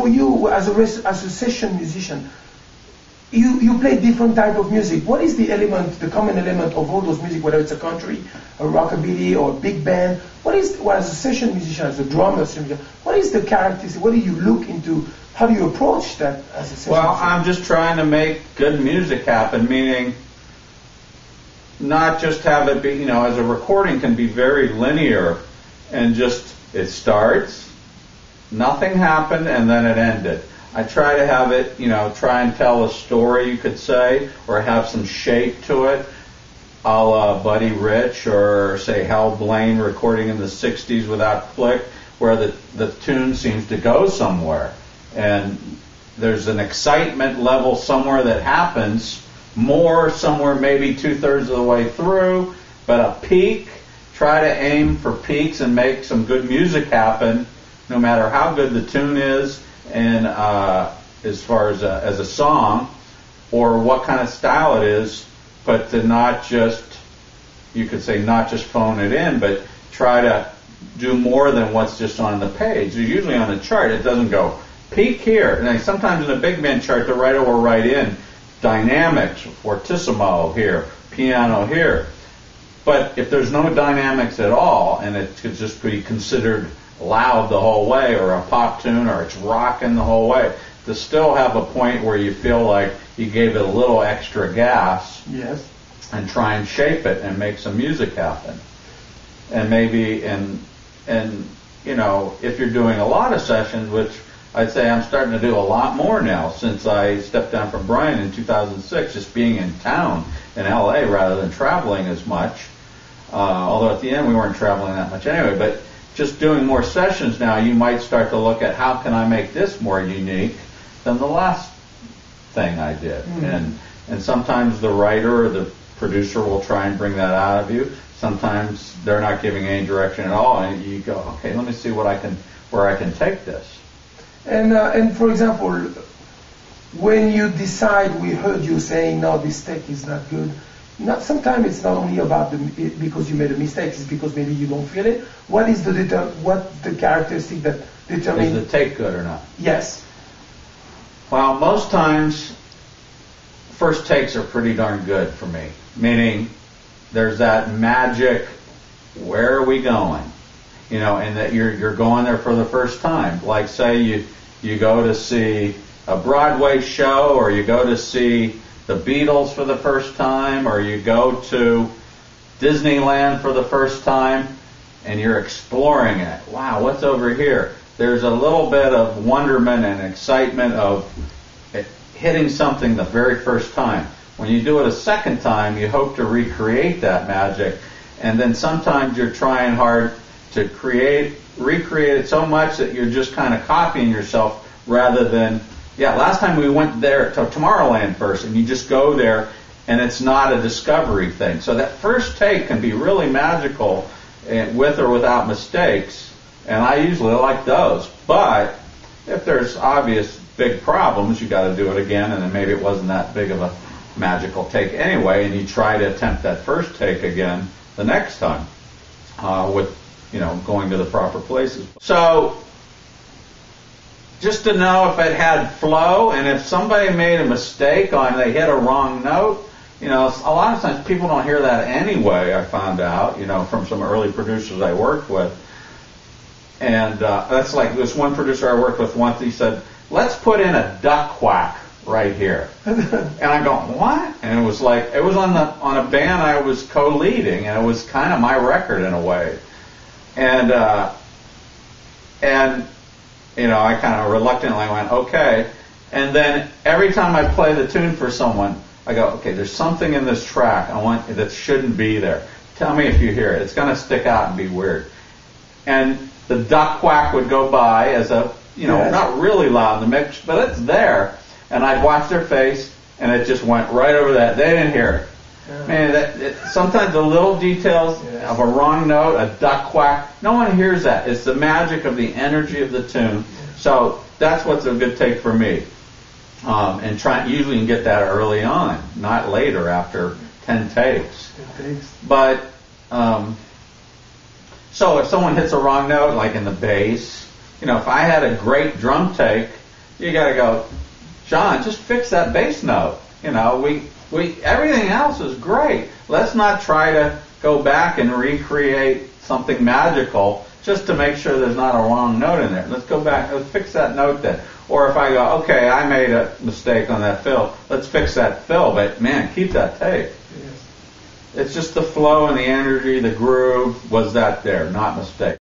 for you, as a session musician, you play different type of music. What is the element, the common element of all those music, whether it's a country, a rockabilly, or a big band? What is, well, as a session musician, as a drummer, what is the characteristic? What do you look into? How do you approach that as a session Well, musician? I'm just trying to make good music happen, meaning not just have it be, you know, as a recording can be very linear and just, it starts, nothing happened, and then it ended. I try to have it, you know, try and tell a story, you could say, or have some shape to it, a la Buddy Rich or, say, Hal Blaine recording in the 60s without click, where the tune seems to go somewhere. And there's an excitement level somewhere that happens, more somewhere maybe 2/3 of the way through, but a peak, try to aim for peaks and make some good music happen, no matter how good the tune is, and as far as a song, or what kind of style it is, but to not just, you could say not just phone it in, but try to do more than what's just on the page. Usually on a chart, it doesn't go peak here. And sometimes in a big band chart, the writer will write in dynamics, fortissimo here, piano here. But if there's no dynamics at all, and it could just be considered loud the whole way, or a pop tune, or it's rocking the whole way, to still have a point where you feel like you gave it a little extra gas, yes, and try and shape it and make some music happen. And maybe, and you know, if you're doing a lot of sessions, which I'd say I'm starting to do a lot more now since I stepped down from Brian in 2006, just being in town in LA rather than traveling as much. Although at the end we weren't traveling that much anyway, but just doing more sessions now, you might start to look at how can I make this more unique than the last thing I did. Mm. And sometimes the writer or the producer will try and bring that out of you. Sometimes they're not giving any direction at all, and you go, okay, let me see where I can take this. And for example, when you decide, we heard you saying, no, this take is not good. Sometimes it's not only about because you made a mistake, it's because maybe you don't feel it. What is the characteristic that determines... Is the take good or not? Yes. Well, most times, first takes are pretty darn good for me. Meaning, there's that magic, where are we going? You know, and that you're going there for the first time. Like, say you go to see a Broadway show, or you go to see the Beatles for the first time, or you go to Disneyland for the first time, and you're exploring it. Wow, what's over here? There's a little bit of wonderment and excitement of hitting something the very first time. When you do it a second time, you hope to recreate that magic, and then sometimes you're trying hard to recreate it so much that you're just kind of copying yourself rather than, yeah, last time we went there to Tomorrowland first, and you just go there, and it's not a discovery thing. So that first take can be really magical, with or without mistakes, and I usually like those. But if there's obvious big problems, you got to do it again, and then maybe it wasn't that big of a magical take anyway, and you try to attempt that first take again the next time, with, you know, going to the proper places. So, just to know if it had flow, and if somebody made a mistake they hit a wrong note, you know, a lot of times people don't hear that anyway, I found out, you know, from some early producers I worked with. And that's like this one producer I worked with once, he said, let's put in a duck quack right here. And I go, what? And it was like, it was on a band I was co-leading, and it was kind of my record in a way. And you know, I kind of reluctantly went, okay. And then every time I play the tune for someone, I go, okay, there's something in this track that shouldn't be there. Tell me if you hear it. It's going to stick out and be weird. And the duck quack would go by as a, you know, yes, not really loud in the mix, but it's there. And I'd watch their face, and it just went right over that. They didn't hear it. Yeah. Man, sometimes the little details, yes, of a wrong note, a duck quack, no one hears that. It's the magic of the energy of the tune. Yes. So that's what's a good take for me. And usually you can get that early on, not later after 10 takes. 10 takes. But, so if someone hits a wrong note, like in the bass, you know, if I had a great drum take you got to go, John, just fix that bass note. You know, we everything else is great. Let's not try to go back and recreate something magical just to make sure there's not a wrong note in there. Let's go back, let's fix that note then. Or if I go, okay, I made a mistake on that fill, let's fix that fill, but man, keep that tape. Yes. It's just the flow and the energy, the groove, was that there, not mistake.